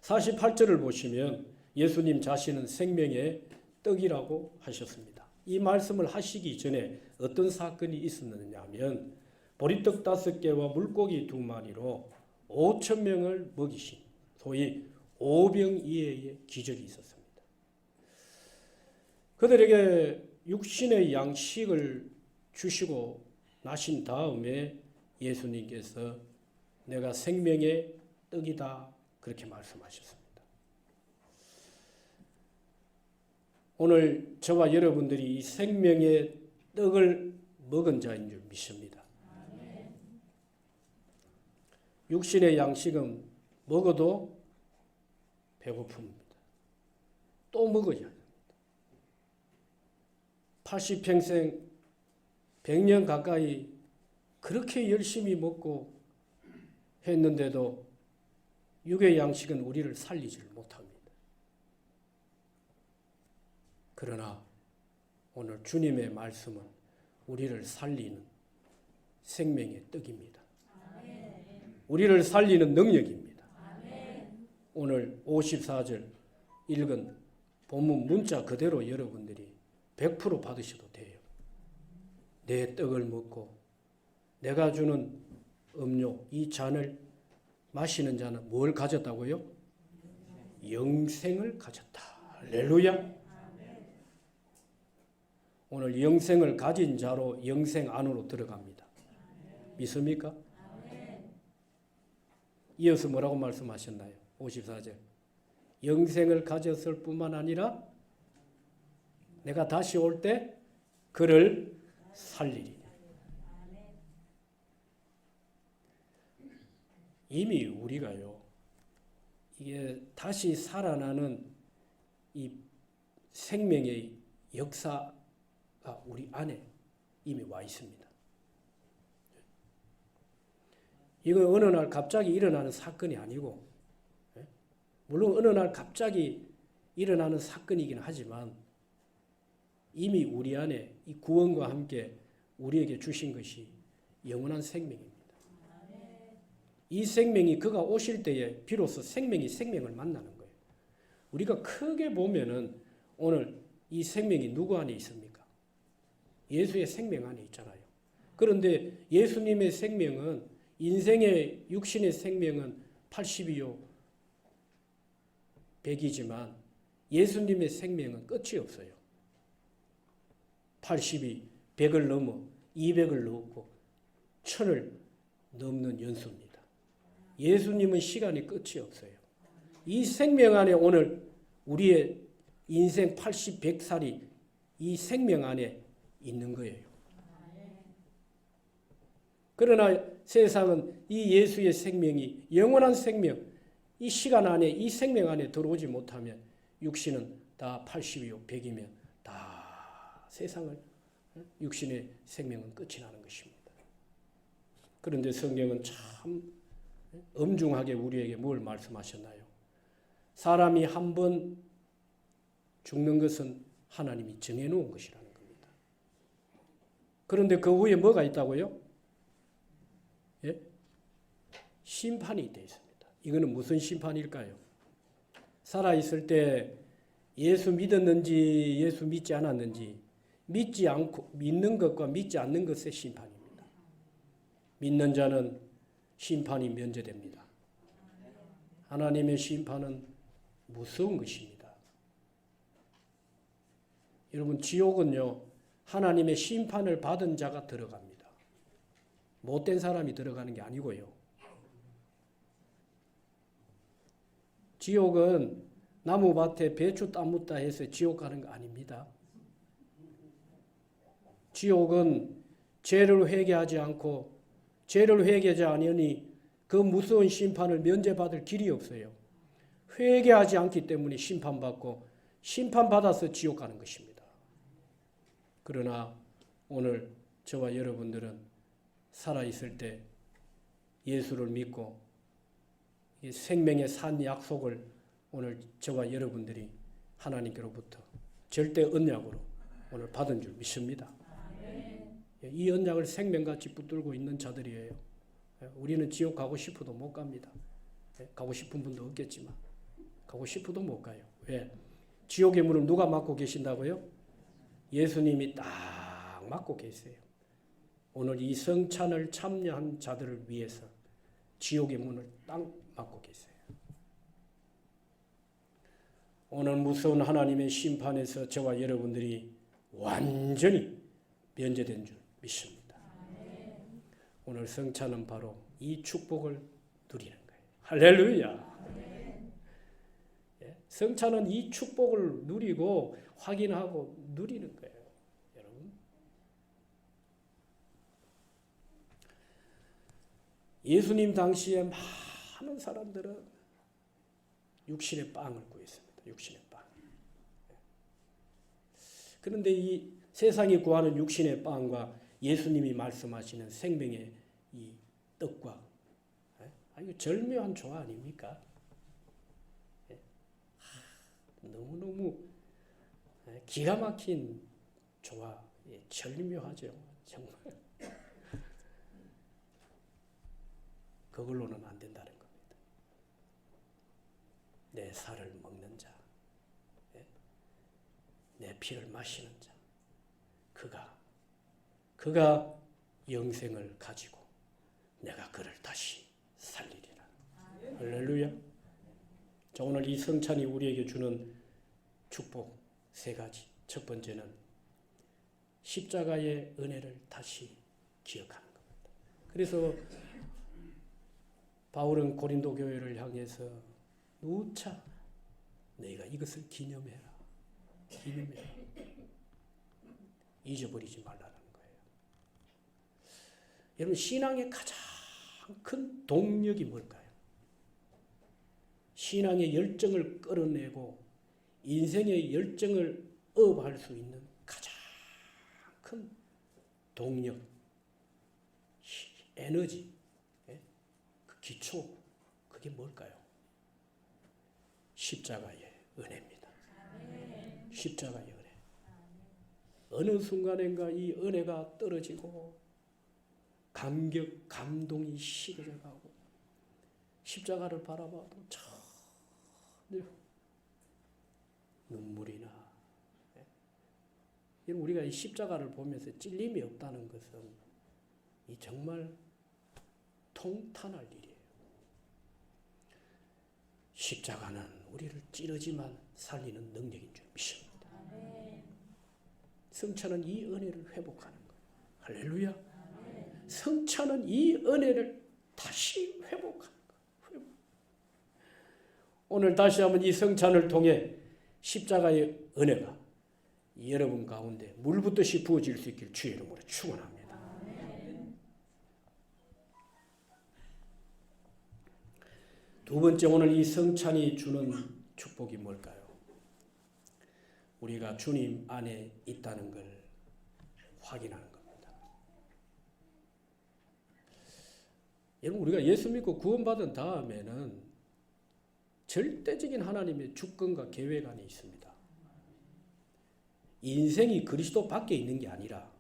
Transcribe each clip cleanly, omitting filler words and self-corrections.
48절을 보시면 예수님 자신은 생명의 떡이라고 하셨습니다. 이 말씀을 하시기 전에 어떤 사건이 있었느냐 하면 보리떡 5개와 물고기 2마리로 5,000명을 먹이신 소위 오병이어의 기적이 있었습니다. 그들에게 육신의 양식을 주시고 나신 다음에 예수님께서 내가 생명의 떡이다 그렇게 말씀하셨습니다. 오늘 저와 여러분들이 이 생명의 떡을 먹은 자인 줄 믿습니다. 육신의 양식은 먹어도 배고픕니다. 또 먹어야 합니다. 80평생 100년 가까이 그렇게 열심히 먹고 했는데도 육의 양식은 우리를 살리지를 못합니다. 그러나 오늘 주님의 말씀은 우리를 살리는 생명의 떡입니다. 우리를 살리는 능력입니다. 오늘 54절 읽은 본문 문자 그대로 여러분들이 100% 받으셔도 돼요. 내 떡을 먹고 내가 주는 음료, 이 잔을 마시는 자는 뭘 가졌다고요? 영생을 가졌다. 할렐루야. 오늘 영생을 가진 자로 영생 안으로 들어갑니다. 믿습니까? 이어서 뭐라고 말씀하셨나요? 54절. 영생을 가졌을 뿐만 아니라 내가 다시 올 때 그를 살리리니. 이미 우리가요, 이게 다시 살아나는 이 생명의 역사가 우리 안에 이미 와 있습니다. 이거 어느 날 갑자기 일어나는 사건이 아니고, 물론 어느 날 갑자기 일어나는 사건이긴 하지만 이미 우리 안에 이 구원과 함께 우리에게 주신 것이 영원한 생명입니다. 이 생명이 그가 오실 때에 비로소 생명이 생명을 만나는 거예요. 우리가 크게 보면은 오늘 이 생명이 누구 안에 있습니까? 예수의 생명 안에 있잖아요. 그런데 예수님의 생명은 인생의 육신의 생명은 80이요 100이지만 예수님의 생명은 끝이 없어요. 80이 100을 넘어 200을 넘고 1000을 넘는 연수입니다. 예수님은 시간이 끝이 없어요. 이 생명 안에 오늘 우리의 인생 80, 100살이 이 생명 안에 있는 거예요. 그러나 세상은 이 예수의 생명이 영원한 생명, 이 시간 안에 이 생명 안에 들어오지 못하면 육신은 다 80이요 100이면 다 세상을 육신의 생명은 끝이 나는 것입니다. 그런데 성경은 참 엄중하게 우리에게 뭘 말씀하셨나요? 사람이 한 번 죽는 것은 하나님이 정해놓은 것이라는 겁니다. 그런데 그 후에 뭐가 있다고요? 예? 심판이 되어 있습니다. 이거는 무슨 심판일까요? 살아있을 때 예수 믿었는지 예수 믿지 않았는지 믿지 않고 믿는 것과 믿지 않는 것의 심판입니다. 믿는 자는 심판이 면제됩니다. 하나님의 심판은 무서운 것입니다. 여러분, 지옥은요, 하나님의 심판을 받은 자가 들어갑니다. 못된 사람이 들어가는 게 아니고요. 지옥은 나무밭에 배추 따묻다 해서 지옥 가는 거 아닙니다. 지옥은 죄를 회개하지 않고 죄를 회개하지 아니하니 그 무서운 심판을 면제받을 길이 없어요. 회개하지 않기 때문에 심판받고 심판받아서 지옥 가는 것입니다. 그러나 오늘 저와 여러분들은 살아있을 때 예수를 믿고 생명의 산 약속을 오늘 저와 여러분들이 하나님께로부터 절대 언약으로 오늘 받은 줄 믿습니다. 이 언약을 생명같이 붙들고 있는 자들이에요. 우리는 지옥 가고 싶어도 못 갑니다. 가고 싶은 분도 없겠지만 가고 싶어도 못 가요. 왜? 지옥의 문을 누가 막고 계신다고요? 예수님이 딱 막고 계세요. 오늘 이 성찬을 참여한 자들을 위해서 지옥의 문을 딱 막고 계세요. 오늘 무서운 하나님의 심판에서 저와 여러분들이 완전히 면제된 줄 믿습니다. 오늘 성찬은 바로 이 축복을 누리는 거예요. 할렐루야. 성찬은 이 축복을 누리고 확인하고 누리는 거예요. 여러분. 예수님 당시에 많은 사람들은 육신의 빵을 구했습니다. 육신의 빵. 그런데 이 세상이 구하는 육신의 빵과 예수님이 말씀하시는 생명의 이 떡과 이거 절묘한 조화 아닙니까? 너무너무 기가 막힌 조화, 절묘하죠. 정말. 그걸로는 안 된다는 겁니다. 내 살을 먹는 자, 내 피를 마시는 자, 그가 영생을 가지고 내가 그를 다시 살리리라. 할렐루야. 자, 오늘 이 성찬이 우리에게 주는 축복 세 가지. 첫 번째는 십자가의 은혜를 다시 기억하는 겁니다. 그래서 바울은 고린도 교회를 향해서 누차 너희가 이것을 기념해라. 기념해라. 잊어버리지 말라는 거예요. 여러분, 신앙의 가장 큰 동력이 뭘까요? 신앙의 열정을 끌어내고 인생의 열정을 업할 수 있는 가장 큰 동력, 에너지, 그 기초, 그게 뭘까요? 십자가의 은혜입니다. 십자가의 은혜. 어느 순간인가 이 은혜가 떨어지고 감격, 감동이 식어져가고 십자가를 바라봐도 전혀 눈물이 나. 우리가 이 십자가를 보면서 찔림이 없다는 것은 이 정말 통탄할 일이에요. 십자가는 우리를 찌르지만 살리는 능력인 줄 믿습니다. 성찬은 이 은혜를 회복하는 거예요. 할렐루야. 성찬은 이 은혜를 다시 회복하는 거예요. 오늘 다시 한번 이 성찬을 통해 십자가의 은혜가 여러분 가운데 물붓듯이 부어질 수 있길 주의 이름으로 축원합니다. 두 번째, 오늘 이 성찬이 주는 축복이 뭘까요? 우리가 주님 안에 있다는 걸 확인하는 겁니다. 여러분, 우리가 예수 믿고 구원받은 다음에는 절대적인 하나님의 주권과 계획 안에 있습니다. 인생이 그리스도 밖에 있는 게 아니라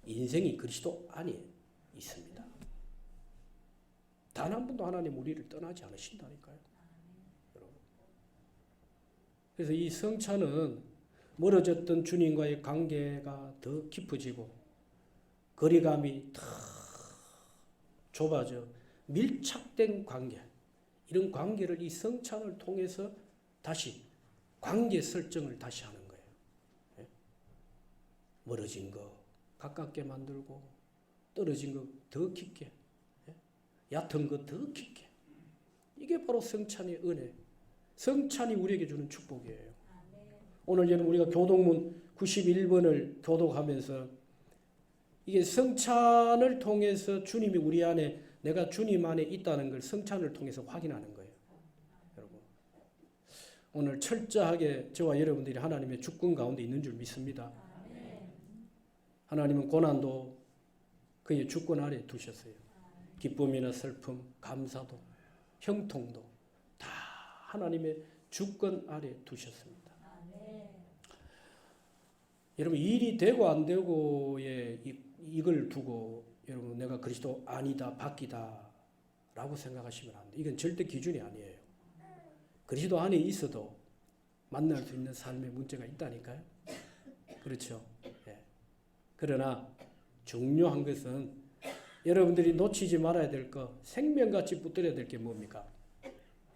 인생이 그리스도 안에 있습니다. 단 한 번도 하나님 우리를 떠나지 않으신다니까요. 여러분. 그래서 이 성찬은 멀어졌던 주님과의 관계가 더 깊어지고 거리감이 더 좁아져 밀착된 관계, 이런 관계를 이 성찬을 통해서 다시 관계 설정을 다시 하는 거예요. 멀어진 거 가깝게 만들고 떨어진 거 더 깊게, 얕은 거 더 깊게. 이게 바로 성찬의 은혜, 성찬이 우리에게 주는 축복이에요. 오늘 여러분, 우리가 교독문 91번을 교독하면서 이게 성찬을 통해서 주님이 우리 안에, 내가 주님 안에 있다는 걸 성찬을 통해서 확인하는 거예요. 여러분, 오늘 철저하게 저와 여러분들이 하나님의 주권 가운데 있는 줄 믿습니다. 하나님은 고난도 그의 주권 아래 두셨어요. 기쁨이나 슬픔, 감사도, 형통도 다 하나님의 주권 아래 두셨습니다. 여러분, 일이 되고 안 되고에 이걸 두고 여러분 내가 그리스도 아니다, 바뀌다 라고 생각하시면 안 돼요. 이건 절대 기준이 아니에요. 그리스도 안에 있어도 만날 수 있는 삶의 문제가 있다니까요. 그렇죠. 예. 그러나 중요한 것은 여러분들이 놓치지 말아야 될 거, 생명같이 붙들어야 될 게 뭡니까?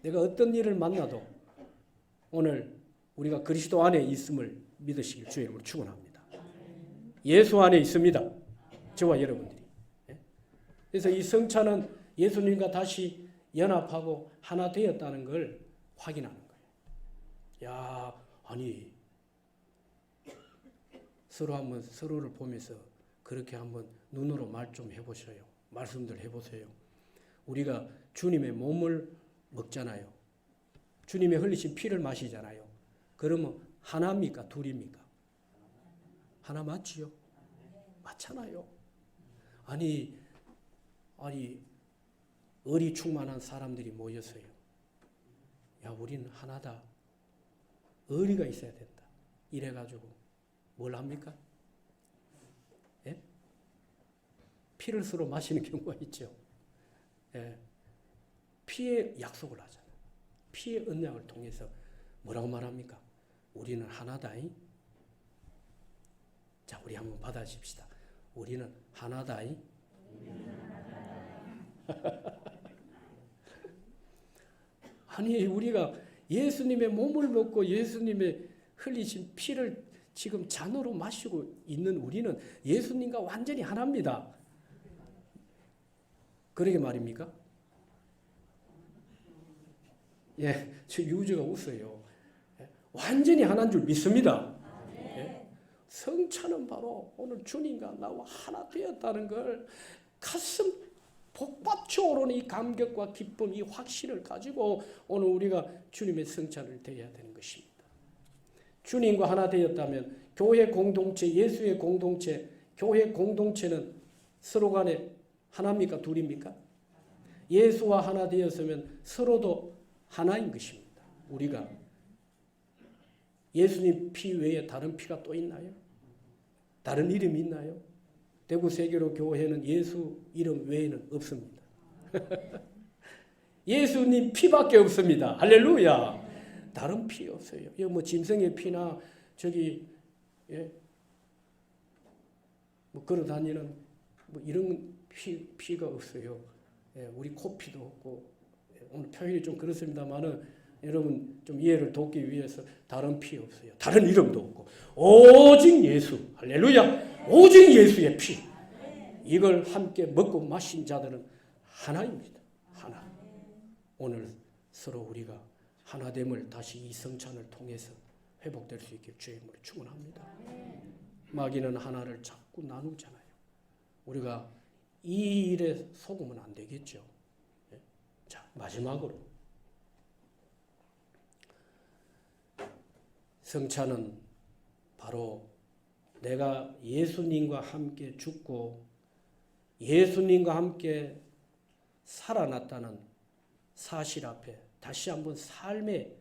내가 어떤 일을 만나도 오늘 우리가 그리스도 안에 있음을 믿으시길 주의 이름으로 축원합니다. 예수 안에 있습니다. 저와 여러분들이. 그래서 이 성찬은 예수님과 다시 연합하고 하나 되었다는 걸 확인하는 거예요. 야, 아니 서로 한번 서로를 보면서 그렇게 한번 눈으로 말 좀 해보셔요. 말씀들 해보세요. 우리가 주님의 몸을 먹잖아요. 주님의 흘리신 피를 마시잖아요. 그러면 하나입니까? 둘입니까? 하나 맞지요? 맞잖아요. 아니 의리 충만한 사람들이 모였어요. 야, 우리는 하나다. 의리가 있어야 된다. 이래가지고 뭘 합니까? 예? 피를 서로 마시는 경우가 있죠. 예. 피의 약속을 하잖아요. 피의 언약을 통해서 뭐라고 말합니까? 우리는 하나다잉. 자, 우리 한번 받아십시다. 우리는 하나다잉. 아니, 우리가 예수님의 몸을 먹고 예수님의 흘리신 피를 지금 잔으로 마시고 있는 우리는 예수님과 완전히 하나입니다. 그러게 말입니까? 예, 저 유저가 웃어요. 완전히 하나인 줄 믿습니다. 예? 성찬은 바로 오늘 주님과 나와 하나 되었다는 걸 가슴 복받쳐 오르는 이 감격과 기쁨, 이 확신을 가지고 오늘 우리가 주님의 성찬을 드려야 되는 것입니다. 주님과 하나 되었다면 교회 공동체, 예수의 공동체, 교회 공동체는 서로 간에 하나입니까? 둘입니까? 예수와 하나 되었으면 서로도 하나인 것입니다. 우리가 예수님 피 외에 다른 피가 또 있나요? 다른 이름이 있나요? 대구 세계로 교회는 예수 이름 외에는 없습니다. 예수님 피밖에 없습니다. 할렐루야. 다른 피 없어요. 이거 뭐 짐승의 피나 저기 뭐 걸어 다니는 뭐 이런 피가 없어요. 우리 코피도 없고 오늘 표현이 좀 그렇습니다만은 여러분 좀 이해를 돕기 위해서 다른 피 없어요. 다른 이름도 없고 오직 예수. 할렐루야. 오직 예수의 피. 이걸 함께 먹고 마신 자들은 하나입니다. 하나. 오늘 서로 우리가 하나됨을 다시 이 성찬을 통해서 회복될 수 있게 주의 이름으로 축원합니다. 마귀는 하나를 자꾸 나누잖아요. 우리가 이 일에 속으면 안 되겠죠. 자, 마지막으로 성찬은 바로 내가 예수님과 함께 죽고 예수님과 함께 살아났다는 사실 앞에 다시 한번 삶의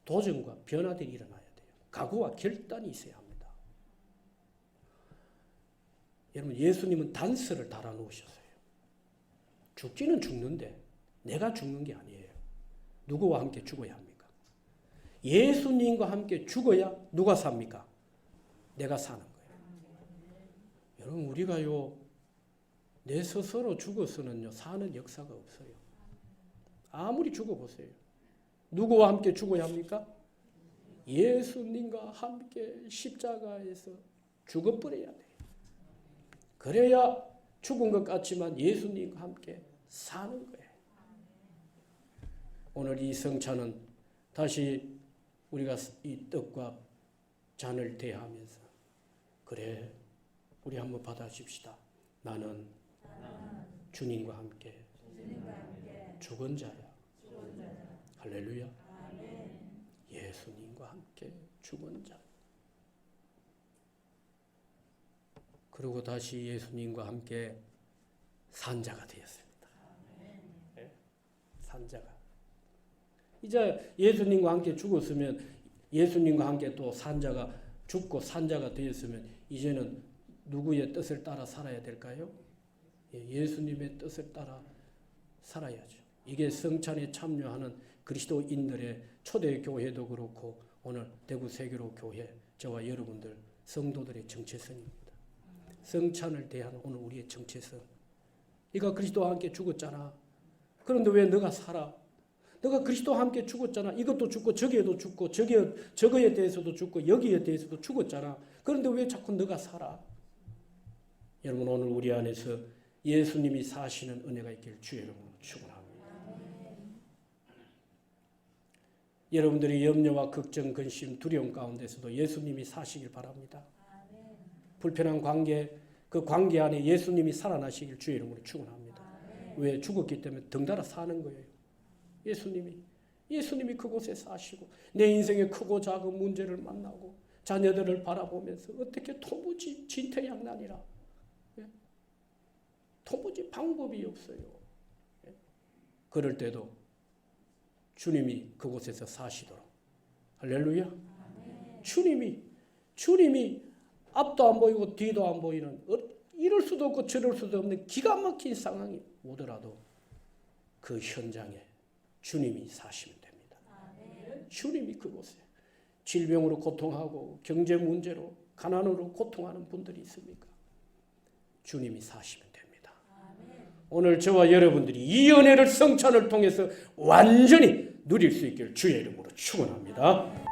도전과 변화들이 일어나야 돼요. 각오와 결단이 있어야 합니다. 여러분, 예수님은 단서를 달아놓으셨어요. 죽기는 죽는데 내가 죽는 게 아니에요. 누구와 함께 죽어야 합니까? 예수님과 함께 죽어야 누가 삽니까? 내가 사는 거예요. 여러분, 우리가요 내 스스로 죽어서는요 사는 역사가 없어요. 아무리 죽어보세요. 누구와 함께 죽어야 합니까? 예수님과 함께 십자가에서 죽어버려야 돼요. 그래야 죽은 것 같지만 예수님과 함께 사는 거예요. 오늘 이 성찬은 다시 우리가 이 떡과 잔을 대하면서 그래, 우리 한번 받아줍시다. 나는 주님과 함께 죽은 자야. 할렐루야. 예수님과 함께 죽은 자. 그리고 다시 예수님과 함께 산 자가 되었습니다. 네? 산 자가. 이제 예수님과 함께 죽었으면 예수님과 함께 또 산 자가 죽고 산 자가 되었으면 이제는 누구의 뜻을 따라 살아야 될까요? 예수님의 뜻을 따라 살아야죠. 이게 성찬에 참여하는 그리스도인들의 초대교회도 그렇고 오늘 대구 세계로 교회 저와 여러분들 성도들의 정체성입니다. 성찬을 대한 오늘 우리의 정체성. 네가 그리스도와 함께 죽었잖아. 그런데 왜 너가 살아? 너가 그리스도와 함께 죽었잖아. 이것도 죽고 저기에도 죽고 저거에 대해서도 죽고 여기에 대해서도 죽었잖아. 그런데 왜 자꾸 너가 살아? 여러분 오늘 우리 안에서 예수님이 사시는 은혜가 있길 주의 이름으로 축원합니다. 여러분들이 염려와 걱정, 근심, 두려움 가운데서도 예수님이 사시길 바랍니다. 불편한 관계, 그 관계 안에 예수님이 살아나시길 주의 이름으로 축원합니다. 왜? 죽었기 때문에 덩달아 사는 거예요. 예수님이 그곳에 사시고 내 인생의 크고 작은 문제를 만나고 자녀들을 바라보면서 어떻게 도무지 진퇴양난이라. 도무지 방법이 없어요. 그럴 때도 주님이 그곳에서 사시도록. 할렐루야. 주님이 앞도 안 보이고 뒤도 안 보이는 이럴 수도 없고 저럴 수도 없는 기가 막힌 상황이 오더라도 그 현장에 주님이 사시면 됩니다. 주님이 그곳에 질병으로 고통하고 경제 문제로 가난으로 고통하는 분들이 있습니까? 주님이 사시면 됩니다. 오늘 저와 여러분들이 이 은혜를 성찬을 통해서 완전히 누릴 수 있기를 주의 이름으로 축원합니다.